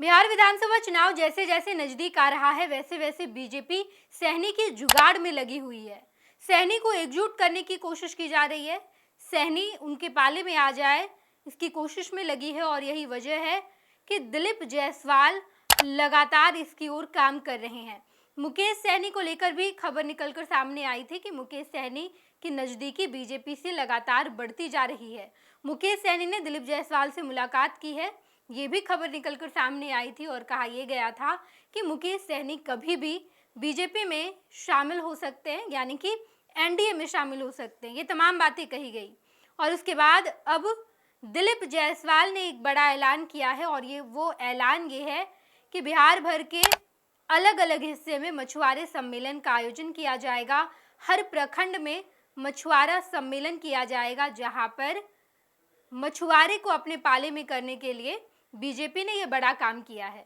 बिहार विधानसभा चुनाव जैसे जैसे नजदीक आ रहा है वैसे वैसे बीजेपी सहनी की जुगाड़ में लगी हुई है। सहनी को एकजुट करने की कोशिश की जा रही है। सहनी उनके पाले में आ जाए इसकी कोशिश में लगी है और यही वजह है कि दिलीप जायसवाल लगातार इसकी ओर काम कर रहे हैं। मुकेश सहनी को लेकर भी खबर निकलकर सामने आई थी कि मुकेश सहनी की नजदीकी बीजेपी से लगातार बढ़ती जा रही है। मुकेश सहनी ने दिलीप जायसवाल से मुलाकात की है, ये भी खबर निकलकर सामने आई थी और कहा यह गया था कि मुकेश सहनी कभी भी बीजेपी में शामिल हो सकते हैं, यानी कि एनडीए में शामिल हो सकते हैं। ये तमाम बातें कही गई और उसके बाद अब दिलीप जायसवाल ने एक बड़ा ऐलान किया है और वो ऐलान ये है कि बिहार भर के अलग अलग हिस्से में मछुआरे सम्मेलन का आयोजन किया जाएगा। हर प्रखंड में मछुआरा सम्मेलन किया जाएगा, जहां पर मछुआरे को अपने पाले में करने के लिए बीजेपी ने यह बड़ा काम किया है।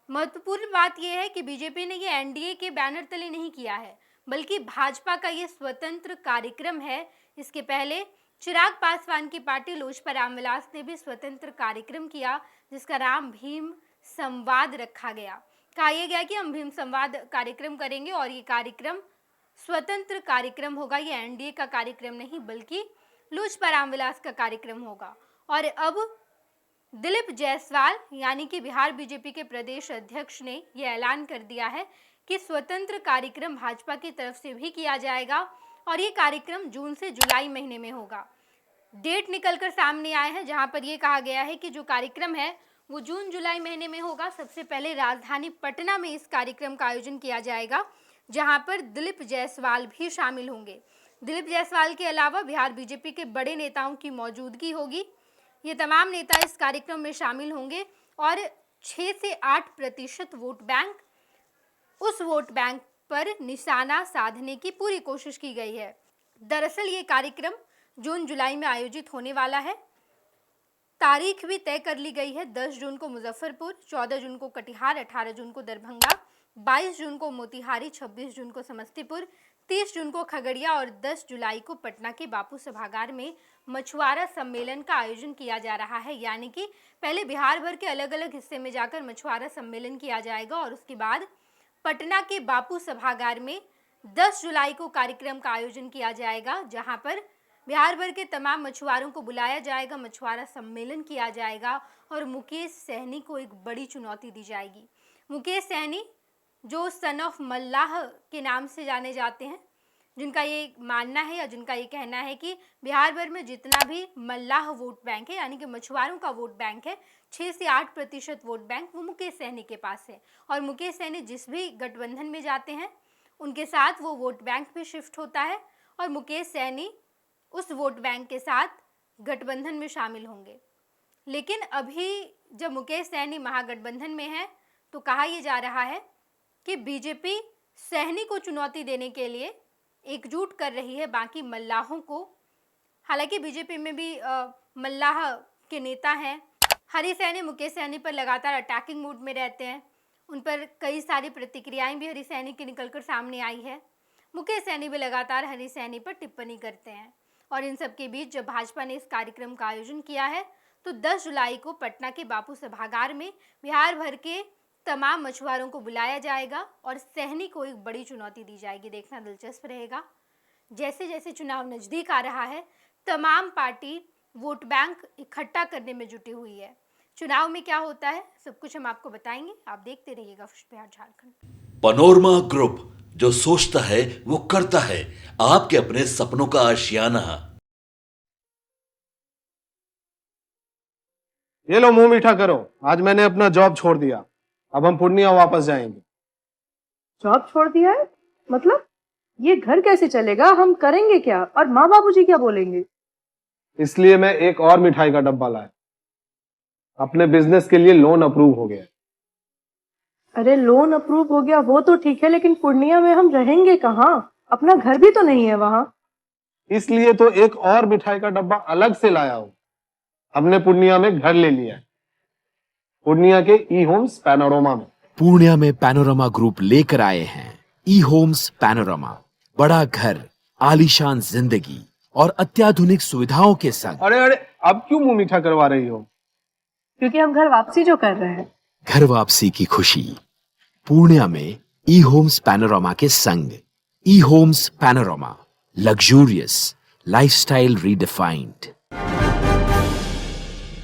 महत्वपूर्ण बात यह है कि बीजेपी ने यह एनडीए के बैनर तले नहीं किया है, बल्कि भाजपा का यह स्वतंत्र कार्यक्रम है। इसके पहले चिराग पासवान की पार्टी लोजपा रामविलास ने भी स्वतंत्र कार्यक्रम किया, जिसका नाम भीम संवाद रखा गया। कहा यह गया कि हम भीम संवाद कार्यक्रम करेंगे और ये कार्यक्रम स्वतंत्र कार्यक्रम होगा। ये एनडीए का कार्यक्रम नहीं बल्कि लोजपा रामविलास का कार्यक्रम होगा। और अब दिलीप जायसवाल यानी कि बिहार बीजेपी के प्रदेश अध्यक्ष ने यह ऐलान कर दिया है कि स्वतंत्र कार्यक्रम भाजपा की तरफ से भी किया जाएगा और ये कार्यक्रम जून से जुलाई महीने में होगा। डेट निकलकर सामने आए हैं जहां पर यह कहा गया है कि जो कार्यक्रम है वो जून जुलाई महीने में होगा। सबसे पहले राजधानी पटना में इस कार्यक्रम का आयोजन किया जाएगा, जहां पर दिलीप जायसवाल भी शामिल होंगे। दिलीप जायसवाल के अलावा बिहार बीजेपी के बड़े नेताओं की मौजूदगी होगी। ये तमाम नेता इस कार्यक्रम में शामिल होंगे और 6 से 8% वोट बैंक, उस वोट बैंक पर निशाना साधने की पूरी कोशिश की गई है। दरअसल ये कार्यक्रम जून जुलाई में आयोजित होने वाला है। तारीख भी तय कर ली गई है। 10 जून को मुजफ्फरपुर, 14 जून को कटिहार, 18 जून को दरभंगा, 22 जून को मोतिहारी, 26 जून को समस्तीपुर, 30 जून को खगड़िया और 10 जुलाई को पटना के बापू सभागार में मछुआरा सम्मेलन का आयोजन किया जा रहा है। यानी कि पहले बिहार भर के अलग अलग हिस्से में जाकर मछुआरा सम्मेलन किया जाएगा और उसके बाद पटना के बापू सभागार में 10 जुलाई को कार्यक्रम का आयोजन किया जाएगा, जहां पर बिहार भर के तमाम मछुआरों को बुलाया जाएगा, मछुआरा सम्मेलन किया जाएगा और मुकेश सहनी को एक बड़ी चुनौती दी जाएगी। मुकेश सहनी जो सन ऑफ मल्लाह के नाम से जाने जाते हैं, जिनका ये मानना है या जिनका ये कहना है कि बिहार भर में जितना भी मल्लाह वोट बैंक है यानी कि मछुआरों का वोट बैंक है, 6 से 8% वोट बैंक वो मुकेश सहनी के पास है। और मुकेश सहनी जिस भी गठबंधन में जाते हैं उनके साथ वो वोट बैंक भी शिफ्ट होता है और मुकेश सहनी उस वोट बैंक के साथ गठबंधन में शामिल होंगे। लेकिन अभी जब मुकेश सहनी महागठबंधन में है तो कहा यह जा रहा है कि बीजेपी सहनी को चुनौती देने के लिए एकजुट कर रही है बाकी मल्लाहों को। हालांकि बीजेपी में भी मल्लाह के नेता हैं। हरी सहनी मुकेश सहनी पर लगातार अटैकिंग मूड में रहते हैं। उन पर कई सारी प्रतिक्रियाएं भी हरी सहनी की निकलकर सामने आई है। मुकेश सहनी भी लगातार हरी सहनी पर टिप्पणी करते हैं। और इन सब के बीच जब भाजपा ने इस कार्यक्रम का आयोजन किया है तो 10 जुलाई को पटना के बापू सभागार में बिहार भर के तमाम मछुआरों को बुलाया जाएगा और सहनी को एक बड़ी चुनौती दी जाएगी। देखना दिलचस्प रहेगा। जैसे जैसे चुनाव नजदीक आ रहा है तमाम पार्टी वोट बैंक इकट्ठा करने में जुटी हुई है। चुनाव में क्या होता है सब कुछ हम आपको बताएंगे। आप देखते रहिएगा first Bihar Jharkhand. Panorama group, जो सोचता है वो करता है, आपके अपने सपनों का आशियाना। ये लो मुंह मीठा करो, आज मैंने अपना जॉब छोड़ दिया। अब हम पूर्णिया वापस जाएंगे। जॉब छोड़ दिया है? मतलब ये घर कैसे चलेगा? हम करेंगे क्या? और माँ बाबूजी क्या बोलेंगे? इसलिए मैं एक और मिठाई का डब्बा लाया। अपने बिजनेस के लिए लोन अप्रूव हो गया। अरे लोन अप्रूव हो गया वो तो ठीक है, लेकिन पूर्णिया में हम रहेंगे कहाँ? अपना घर भी तो नहीं है वहाँ। इसलिए तो एक और मिठाई का डब्बा अलग से लाया हूँ। हमने पूर्णिया में घर ले लिया है, पूर्णिया के ई होम्स पैनोरमा में। पूर्णिया में पैनोरमा ग्रुप लेकर आए हैं ई होम्स पैनोरमा। बड़ा घर, आलीशान जिंदगी और अत्याधुनिक सुविधाओं के संग। अरे अरे अब क्यों मुंह मीठा करवा रही हो? क्योंकि हम घर वापसी जो कर रहे हैं। घर वापसी की खुशी पूर्णिया में ई होम्स पैनोरामा के संग। ई Homes Panorama, luxurious lifestyle redefined.